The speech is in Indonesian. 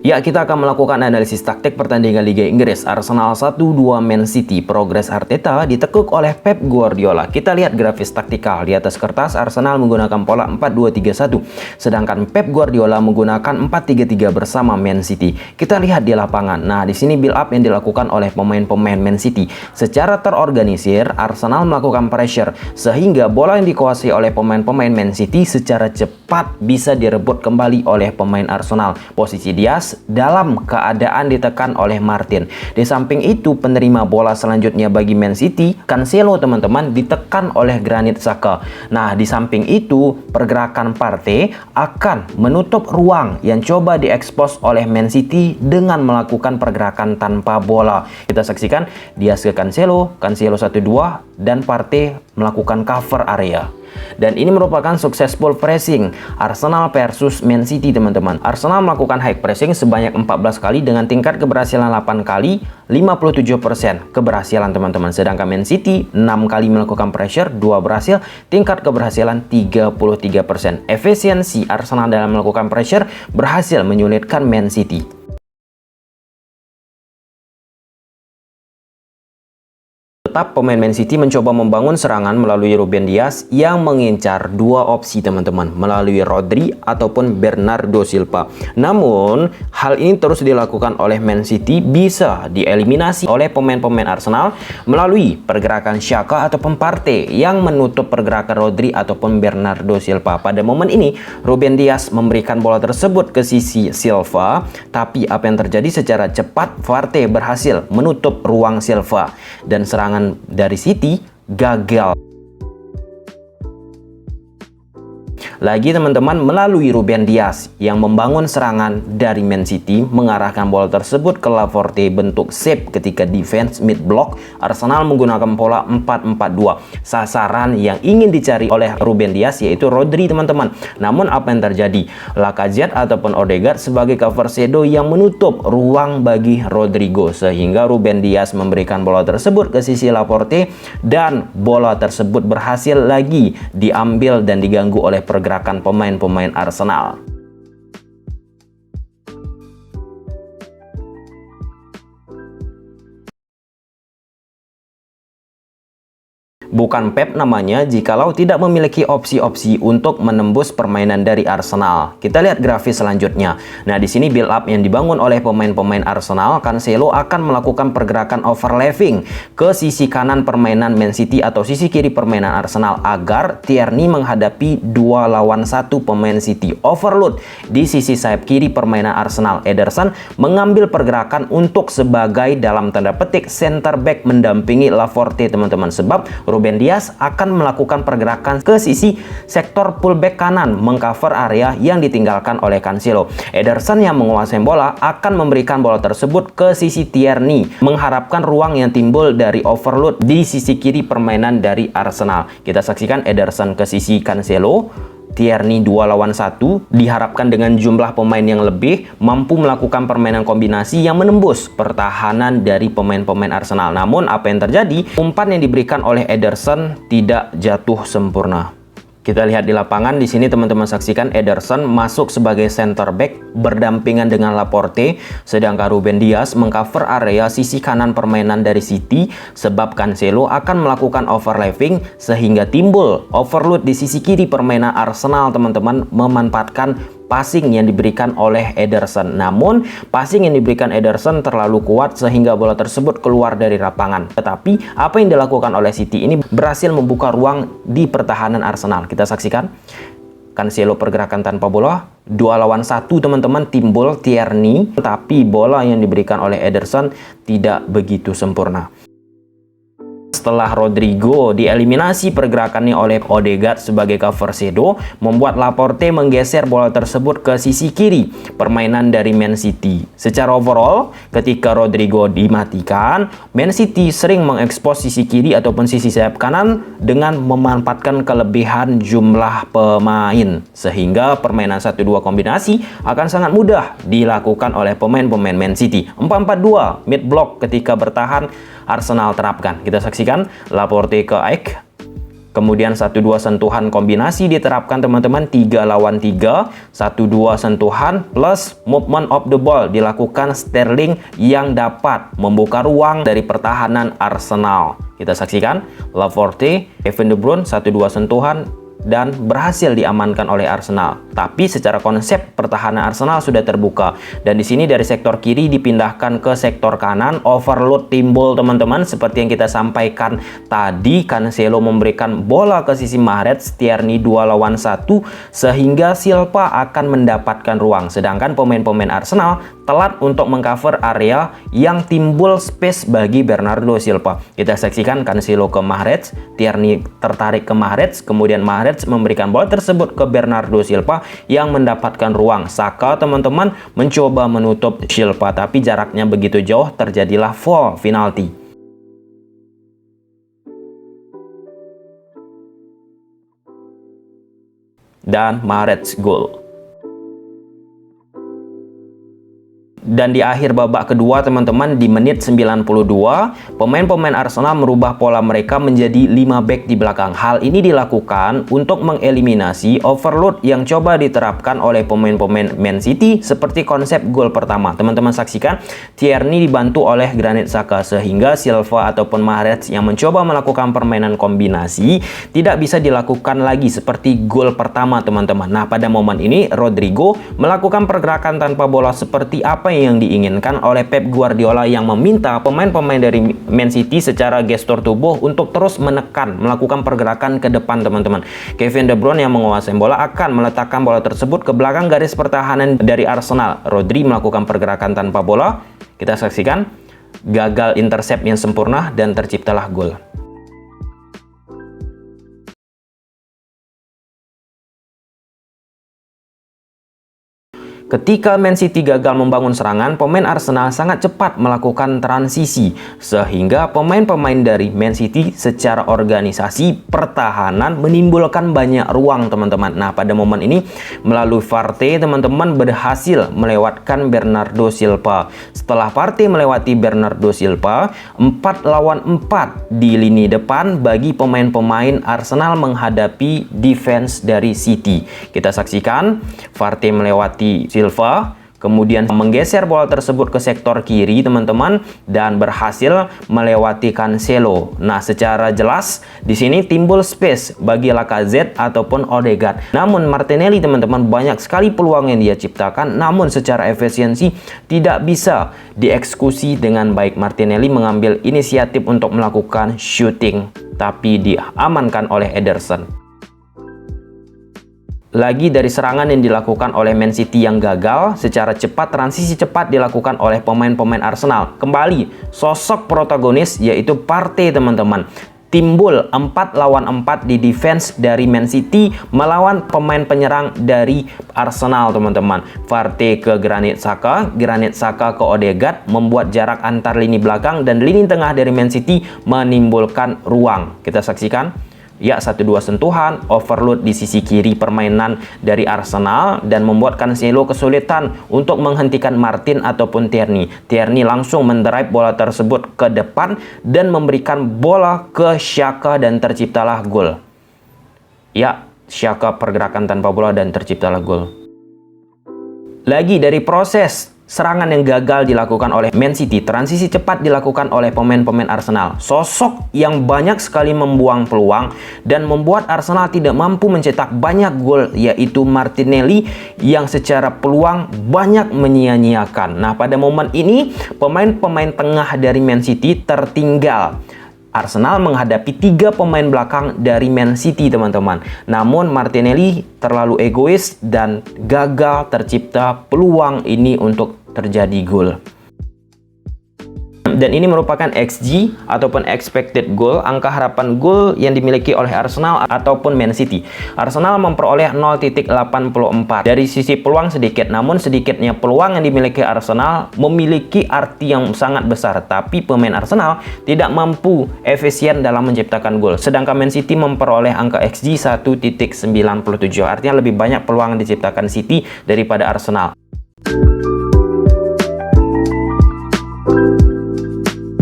Ya, kita akan melakukan analisis taktik pertandingan Liga Inggris. Arsenal 1-2 Man City. Progres Arteta ditekuk oleh Pep Guardiola. Kita lihat grafis taktikal. Di atas kertas, Arsenal menggunakan pola 4-2-3-1. Sedangkan Pep Guardiola menggunakan 4-3-3 bersama Man City. Kita lihat di lapangan. Nah, di sini build up yang dilakukan oleh pemain-pemain Man City. Secara terorganisir, Arsenal melakukan pressure. Sehingga bola yang dikuasai oleh pemain-pemain Man City secara cepat bisa direbut kembali oleh pemain Arsenal. Posisi Diaz dalam keadaan ditekan oleh Martin. Di samping itu, penerima bola selanjutnya bagi Man City, Cancelo teman-teman, ditekan oleh Granit Xhaka. Nah, di samping itu, pergerakan Partey akan menutup ruang yang coba diekspos oleh Man City dengan melakukan pergerakan tanpa bola. Kita saksikan Diaz ke Cancelo, Cancelo 1-2, dan Partey melakukan cover area. Dan ini merupakan successful pressing Arsenal versus Man City, teman-teman. Arsenal melakukan high pressing sebanyak 14 kali dengan tingkat keberhasilan 8 kali, 57% keberhasilan, teman-teman. Sedangkan Man City 6 kali melakukan pressure, 2 berhasil, tingkat keberhasilan 33%. Efisiensi Arsenal dalam melakukan pressure berhasil menyulitkan Man City. Tetap pemain Man City mencoba membangun serangan melalui Ruben Dias yang mengincar dua opsi, teman-teman, melalui Rodri ataupun Bernardo Silva. Namun, hal ini terus dilakukan oleh Man City bisa dieliminasi oleh pemain-pemain Arsenal melalui pergerakan Xhaka ataupun Partey yang menutup pergerakan Rodri ataupun Bernardo Silva. Pada momen ini, Ruben Dias memberikan bola tersebut ke sisi Silva, tapi apa yang terjadi secara cepat, Partey berhasil menutup ruang Silva dan serangan dari City gagal. Lagi, teman-teman, melalui Ruben Dias yang membangun serangan dari Man City, mengarahkan bola tersebut ke Laporte bentuk save ketika defense mid block. Arsenal menggunakan pola 4-4-2. Sasaran yang ingin dicari oleh Ruben Dias yaitu Rodri, teman-teman. Namun apa yang terjadi? Lacazette ataupun Odegaard sebagai cover shadow yang menutup ruang bagi Rodrigo, sehingga Ruben Dias memberikan bola tersebut ke sisi Laporte dan bola tersebut berhasil lagi diambil dan diganggu oleh pergerakan pemain-pemain Arsenal. Bukan Pep namanya jikalau tidak memiliki opsi-opsi untuk menembus permainan dari Arsenal. Kita lihat grafis selanjutnya. Nah, di sini build up yang dibangun oleh pemain-pemain Arsenal. Cancelo akan melakukan pergerakan overlapping ke sisi kanan permainan Man City atau sisi kiri permainan Arsenal agar Tierney menghadapi 2 lawan 1 pemain City. Overload di sisi sayap kiri permainan Arsenal. Ederson mengambil pergerakan untuk sebagai dalam tanda petik center back mendampingi Laporte, teman-teman, sebab Ruben Dias akan melakukan pergerakan ke sisi sektor fullback kanan mengcover area yang ditinggalkan oleh Cancelo. Ederson yang menguasai bola akan memberikan bola tersebut ke sisi Tierney, mengharapkan ruang yang timbul dari overload di sisi kiri permainan dari Arsenal. Kita saksikan Ederson ke sisi Cancelo, Tierney 2 lawan 1, diharapkan dengan jumlah pemain yang lebih mampu melakukan permainan kombinasi yang menembus pertahanan dari pemain-pemain Arsenal. Namun apa yang terjadi? Umpan yang diberikan oleh Ederson tidak jatuh sempurna. Kita lihat di lapangan, di sini teman-teman saksikan Ederson masuk sebagai center back berdampingan dengan Laporte, sedangkan Ruben Dias mengcover area sisi kanan permainan dari City, sebab Cancelo akan melakukan overlapping sehingga timbul overload di sisi kiri permainan Arsenal, teman-teman, memanfaatkan passing yang diberikan oleh Ederson. Namun, passing yang diberikan Ederson terlalu kuat sehingga bola tersebut keluar dari lapangan. Tetapi, apa yang dilakukan oleh City ini berhasil membuka ruang di pertahanan Arsenal. Kita saksikan Cancelo pergerakan tanpa bola, 2 lawan 1, teman-teman, timbul Tierney, tapi bola yang diberikan oleh Ederson tidak begitu sempurna. Setelah Rodrigo dieliminasi pergerakannya oleh Odegaard sebagai cover shadow, membuat Laporte menggeser bola tersebut ke sisi kiri permainan dari Man City. Secara overall, ketika Rodrigo dimatikan, Man City sering mengekspos sisi kiri ataupun sisi sayap kanan dengan memanfaatkan kelebihan jumlah pemain, sehingga permainan 1-2 kombinasi akan sangat mudah dilakukan oleh pemain-pemain Man City. 4-4-2 mid block ketika bertahan Arsenal terapkan. Kita saksikan Laporte ke Ake, Kemudian 1-2 sentuhan kombinasi diterapkan teman-teman, 3 lawan 3, 1-2 sentuhan plus movement of the ball dilakukan Sterling yang dapat membuka ruang dari pertahanan Arsenal. Kita saksikan Laporte, Kevin De Bruyne 1-2 sentuhan dan berhasil diamankan oleh Arsenal. Tapi secara konsep pertahanan Arsenal sudah terbuka, dan di sini dari sektor kiri dipindahkan ke sektor kanan, overload timbul teman-teman. Seperti yang kita sampaikan tadi, Cancelo memberikan bola ke sisi Mahrez, Tierney 2 lawan 1 sehingga Silva akan mendapatkan ruang, sedangkan pemain-pemain Arsenal telat untuk mengcover area yang timbul space bagi Bernardo Silva. Kita saksikan Cancelo ke Mahrez, Tierney tertarik ke Mahrez, kemudian Mahrez memberikan bola tersebut ke Bernardo Silva yang mendapatkan ruang. Saka teman-teman mencoba menutup Silva, tapi jaraknya begitu jauh, terjadilah foul penalti. Dan Mahrez gol. Dan di akhir babak kedua teman-teman, di menit 92, pemain-pemain Arsenal merubah pola mereka menjadi 5 back di belakang. Hal ini dilakukan untuk mengeliminasi overload yang coba diterapkan oleh pemain-pemain Man City seperti konsep gol pertama. Teman-teman saksikan, Tierney dibantu oleh Granit Xhaka sehingga Silva ataupun Mahrez yang mencoba melakukan permainan kombinasi tidak bisa dilakukan lagi seperti gol pertama teman-teman. Nah, pada momen ini Rodrigo melakukan pergerakan tanpa bola seperti apa yang diinginkan oleh Pep Guardiola yang meminta pemain-pemain dari Man City secara gestur tubuh untuk terus menekan, melakukan pergerakan ke depan teman-teman. Kevin De Bruyne yang menguasai bola akan meletakkan bola tersebut ke belakang garis pertahanan dari Arsenal. Rodri melakukan pergerakan tanpa bola. Kita saksikan, gagal intercept yang sempurna dan terciptalah gol. Ketika Man City gagal membangun serangan, pemain Arsenal sangat cepat melakukan transisi sehingga pemain-pemain dari Man City secara organisasi pertahanan menimbulkan banyak ruang teman-teman. Nah, pada momen ini melalui Partey teman-teman berhasil melewatkan Bernardo Silva. Setelah Partey melewati Bernardo Silva, 4 lawan 4 di lini depan bagi pemain-pemain Arsenal menghadapi defense dari City. Kita saksikan Partey melewati Silva, kemudian menggeser bola tersebut ke sektor kiri teman-teman dan berhasil melewati Cancelo. Nah, secara jelas di sini timbul space bagi Lacazette ataupun Odegaard. Namun Martinelli teman-teman banyak sekali peluang yang dia ciptakan, namun secara efisiensi tidak bisa dieksekusi dengan baik. Martinelli mengambil inisiatif untuk melakukan shooting, tapi diamankan oleh Ederson. Lagi dari serangan yang dilakukan oleh Man City yang gagal, secara cepat transisi cepat dilakukan oleh pemain-pemain Arsenal. Kembali sosok protagonis yaitu Partey teman-teman. Timbul 4 lawan 4 di defense dari Man City melawan pemain penyerang dari Arsenal teman-teman. Partey ke Granit Xhaka ke Odegaard membuat jarak antar lini belakang dan lini tengah dari Man City menimbulkan ruang. Kita saksikan. Ya, 1-2 sentuhan, overload di sisi kiri permainan dari Arsenal dan membuat Cancelo kesulitan untuk menghentikan Martin ataupun Tierney. Tierney langsung mendrive bola tersebut ke depan dan memberikan bola ke Xhaka dan terciptalah gol. Ya, Xhaka pergerakan tanpa bola dan terciptalah gol. Lagi dari proses serangan yang gagal dilakukan oleh Man City, transisi cepat dilakukan oleh pemain-pemain Arsenal. Sosok yang banyak sekali membuang peluang dan membuat Arsenal tidak mampu mencetak banyak gol, yaitu Martinelli yang secara peluang banyak menyia-nyiakan. Nah, pada momen ini pemain-pemain tengah dari Man City tertinggal. Arsenal menghadapi 3 pemain belakang dari Man City teman-teman. Namun Martinelli terlalu egois dan gagal tercipta peluang ini untuk terjadi gol. Dan ini merupakan XG ataupun expected goal, angka harapan gol yang dimiliki oleh Arsenal ataupun Man City. Arsenal memperoleh 0.84. Dari sisi peluang sedikit, namun sedikitnya peluang yang dimiliki Arsenal memiliki arti yang sangat besar. Tapi pemain Arsenal tidak mampu efisien dalam menciptakan gol. Sedangkan Man City memperoleh angka XG 1.97. Artinya lebih banyak peluang yang diciptakan City daripada Arsenal.